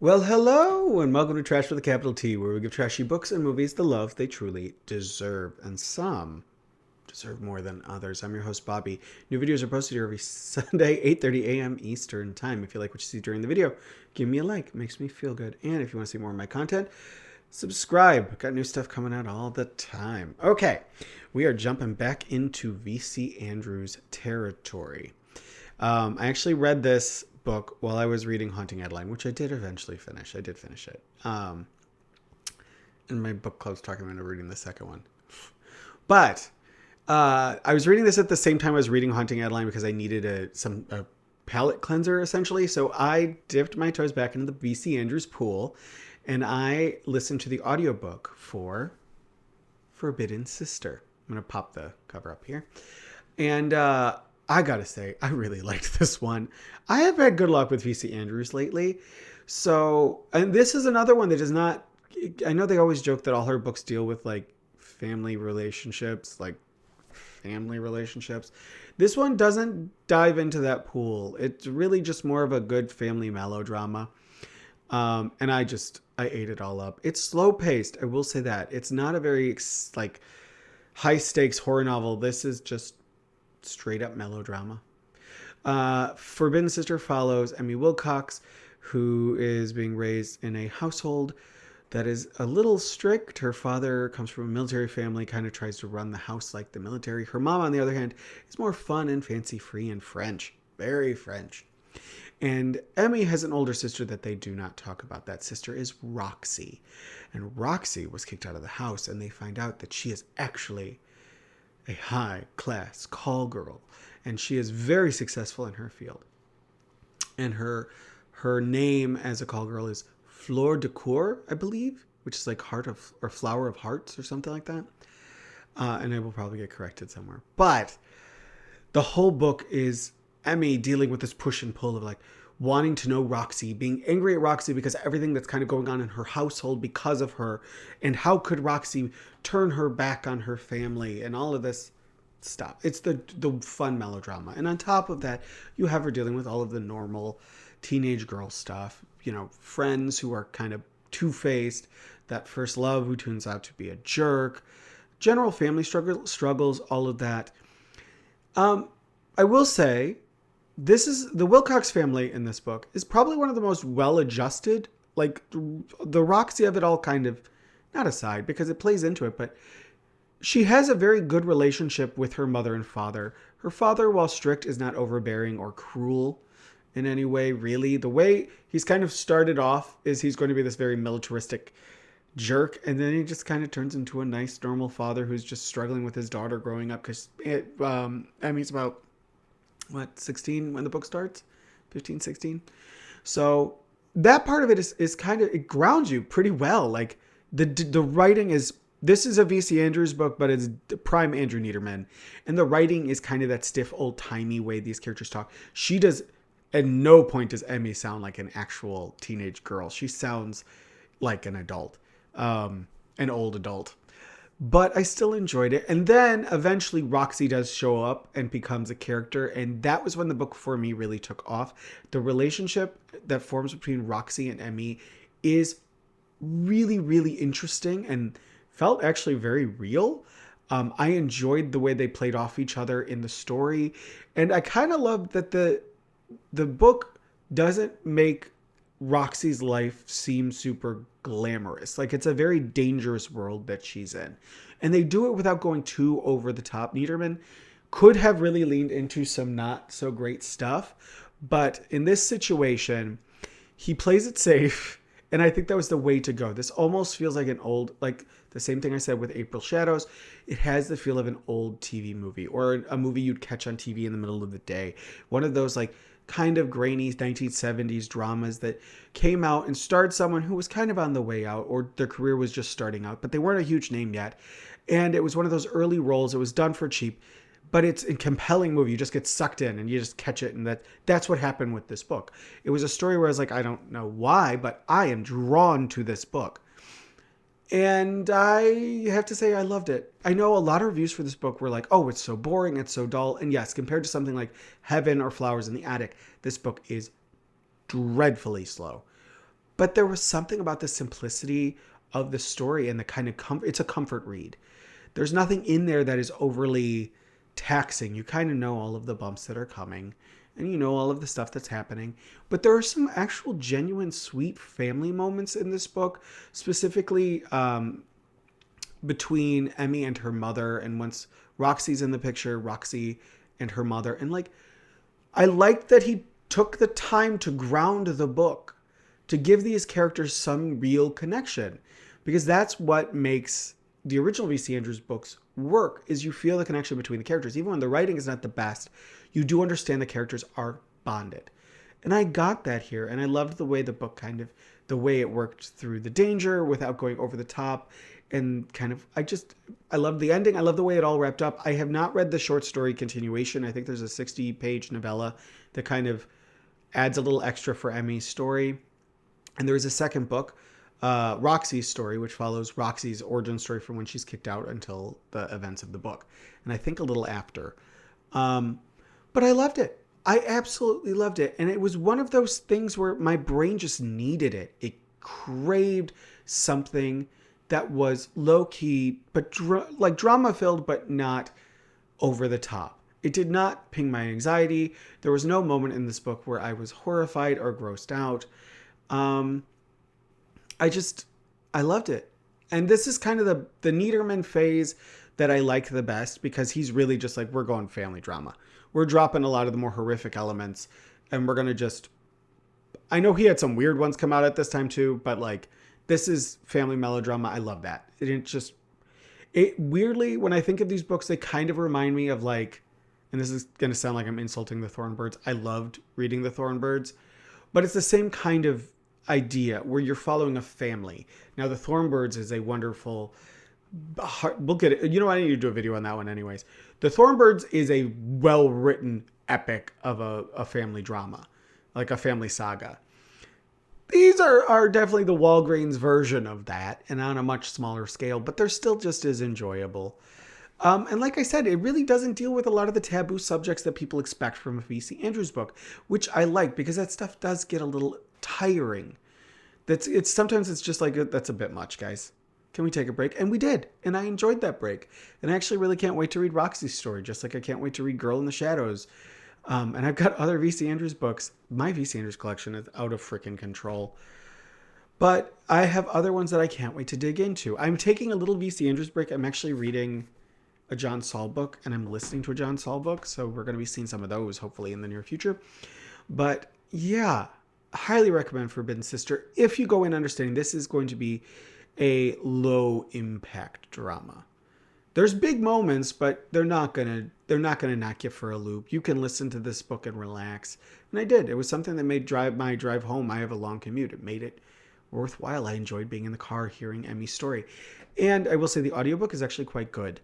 Well, hello, and welcome to Trash with a capital T, where we give trashy books and movies the love they truly deserve, and some deserve more than others. I'm your host, Bobby. New videos are posted here every Sunday, 8:30 a.m. Eastern Time. If you like what you see during the video, give me a like. It makes me feel good. And if you want to see more of my content, subscribe. Got new stuff coming out all the time. Okay, we are jumping back into VC Andrews territory. I actually read this book while I was reading Haunting Adeline, which I did eventually finish. I did finish it. And my book club's talking about reading the second one. But I was reading this at the same time I was reading Haunting Adeline because I needed a palate cleanser, essentially. So I dipped my toes back into the VC Andrews pool, and I listened to the audiobook for Forbidden Sister. I'm going to pop the cover up here. And I gotta say, I really liked this one. I have had good luck with VC Andrews lately. So, and this is another one that does not, I know they always joke that all her books deal with like family relationships, This one doesn't dive into that pool. It's really just more of a good family melodrama. And I ate it all up. It's slow paced. I will say that. It's not a very like high stakes horror novel. This is just straight up melodrama. Forbidden Sister follows Emmy Wilcox, who is being raised in a household that is a little strict. Her father comes from a military family, kind of tries to run the house like the military. Her mom, on the other hand, is more fun and fancy free and French. Very French. And Emmy has an older sister that they do not talk about. That sister is Roxy. And Roxy was kicked out of the house, and they find out that she is actually a high-class call girl, and she is very successful in her field. And her name as a call girl is Fleur de Coeur, I believe, which is like heart of or flower of hearts or something like that. And I will probably get corrected somewhere. But the whole book is Emmy dealing with this push and pull of like wanting to know Roxy, being angry at Roxy because everything that's kind of going on in her household because of her, and how could Roxy turn her back on her family and all of this stuff. It's the fun melodrama. And on top of that, you have her dealing with all of the normal teenage girl stuff, friends who are kind of two-faced, that first love who turns out to be a jerk, general family struggles, all of that. I will say, this is the Wilcox family in this book is probably one of the most well-adjusted. Like the Roxy of it all kind of, not aside because it plays into it, but she has a very good relationship with her mother and father. Her father, while strict, is not overbearing or cruel in any way, really. The way he's kind of started off is he's going to be this very militaristic jerk, and then he just kind of turns into a nice, normal father who's just struggling with his daughter growing up because Emmy's about 16 when the book starts, 15, 16. So that part of it is kind of, it grounds you pretty well. Like the writing is, this is a VC Andrews book, but it's prime Andrew Niederman, and the writing is kind of that stiff, old timey way these characters talk. She does, at no point does Emmy sound like an actual teenage girl. She sounds like an adult, an old adult. But I still enjoyed it. And then eventually Roxy does show up and becomes a character. And that was when the book for me really took off. The relationship that forms between Roxy and Emmy is really, really interesting and felt actually very real. I enjoyed the way they played off each other in the story. And I kind of loved that the book doesn't make Roxy's life seem super glamorous. Like, it's a very dangerous world that she's in. And they do it without going too over the top. Niederman could have really leaned into some not so great stuff. But in this situation, he plays it safe. And I think that was the way to go. This almost feels like an old, like the same thing I said with April Shadows. It has the feel of an old TV movie or a movie you'd catch on TV in the middle of the day. One of those like kind of grainy 1970s dramas that came out and starred someone who was kind of on the way out, or their career was just starting out, but they weren't a huge name yet. And it was one of those early roles. It was done for cheap, but it's a compelling movie. You just get sucked in and you just catch it. And that's what happened with this book. It was a story where I was like, I don't know why, but I am drawn to this book. And I have to say I loved it. I know a lot of reviews for this book were like, oh, it's so boring, it's so dull. And yes, compared to something like Heaven or Flowers in the Attic, this book is dreadfully slow. But there was something about the simplicity of the story and the kind of it's a comfort read. There's nothing in there that is overly taxing. You kind of know all of the bumps that are coming and you know all of the stuff that's happening. But there are some actual genuine sweet family moments in this book, specifically between Emmy and her mother. And once Roxy's in the picture, Roxy and her mother. And like, I like that he took the time to ground the book, to give these characters some real connection, because that's what makes the original V.C. Andrews books work, is you feel the connection between the characters. Even when the writing is not the best, you do understand the characters are bonded. And I got that here, and I loved the way the book the way it worked through the danger without going over the top, and I loved the ending. I love the way it all wrapped up. I have not read the short story continuation. I think there's a 60-page novella that kind of adds a little extra for Emmy's story. And there is a second book, Roxy's story, which follows Roxy's origin story from when she's kicked out until the events of the book. And I think a little after. But I loved it. I absolutely loved it. And it was one of those things where my brain just needed it. It craved something that was low-key, but drama-filled, but not over the top. It did not ping my anxiety. There was no moment in this book where I was horrified or grossed out. I loved it. And this is kind of the Niederman phase that I like the best, because he's really just like, we're going family drama. We're dropping a lot of the more horrific elements, and we're going to I know he had some weird ones come out at this time too, but like, this is family melodrama. I love that. Weirdly, when I think of these books, they kind of remind me of like, and this is going to sound like I'm insulting the Thornbirds. I loved reading the Thornbirds, but it's the same kind of idea where you're following a family. Now, the Thornbirds is a wonderful, we'll get it. You know, I need to do a video on that one anyways. The Thornbirds is a well-written epic of a family drama, like a family saga. These are definitely the Walgreens version of that, and on a much smaller scale, but they're still just as enjoyable. And like I said, it really doesn't deal with a lot of the taboo subjects that people expect from a V.C. Andrews book, which I like, because that stuff does get a little tiring. Sometimes it's just like, that's a bit much, guys. Can we take a break? And we did, and I enjoyed that break. And I actually really can't wait to read Roxy's story, just like I can't wait to read Girl in the Shadows. And I've got other V.C. Andrews books. My V.C. Andrews collection is out of freaking control. But I have other ones that I can't wait to dig into. I'm taking a little V.C. Andrews break. I'm actually reading a John Saul book, and I'm listening to a John Saul book. So we're going to be seeing some of those, hopefully, in the near future. But yeah, highly recommend Forbidden Sister. If you go in understanding this is going to be a low-impact drama. There's big moments, but they're not gonna knock you for a loop. You can listen to this book and relax. And I did. It was something that made my drive home. I have a long commute. It made it worthwhile. I enjoyed being in the car hearing Emmy's story. And I will say the audiobook is actually quite good.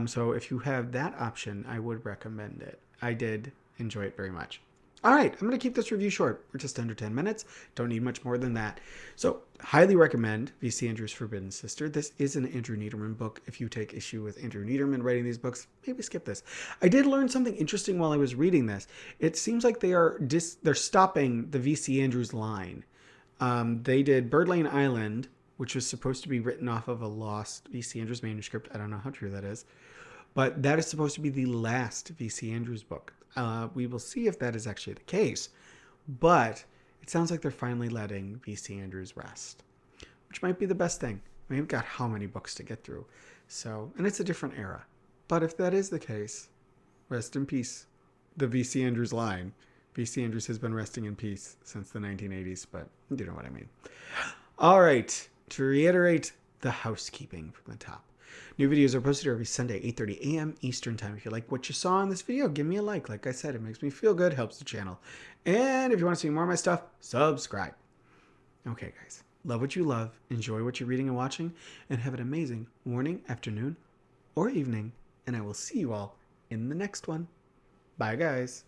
So if you have that option, I would recommend it. I did enjoy it very much. All right, I'm going to keep this review short. We're just under 10 minutes. Don't need much more than that. So, highly recommend V.C. Andrews' Forbidden Sister. This is an Andrew Niederman book. If you take issue with Andrew Niederman writing these books, maybe skip this. I did learn something interesting while I was reading this. It seems like they're stopping the V.C. Andrews line. They did Bird Lane Island, which was supposed to be written off of a lost V.C. Andrews manuscript. I don't know how true that is. But that is supposed to be the last V.C. Andrews book. We will see if that is actually the case. But it sounds like they're finally letting V.C. Andrews rest, which might be the best thing. We've got how many books to get through. So, and it's a different era. But if that is the case, rest in peace. The V.C. Andrews line. V.C. Andrews has been resting in peace since the 1980s, but you know what I mean. All right. To reiterate the housekeeping from the top. New videos are posted every Sunday, 8:30 a.m. Eastern Time. If you like what you saw in this video, give me a like. Like I said, it makes me feel good, helps the channel. And if you want to see more of my stuff, subscribe. Okay, guys. Love what you love, enjoy what you're reading and watching, and have an amazing morning, afternoon, or evening. And I will see you all in the next one. Bye, guys.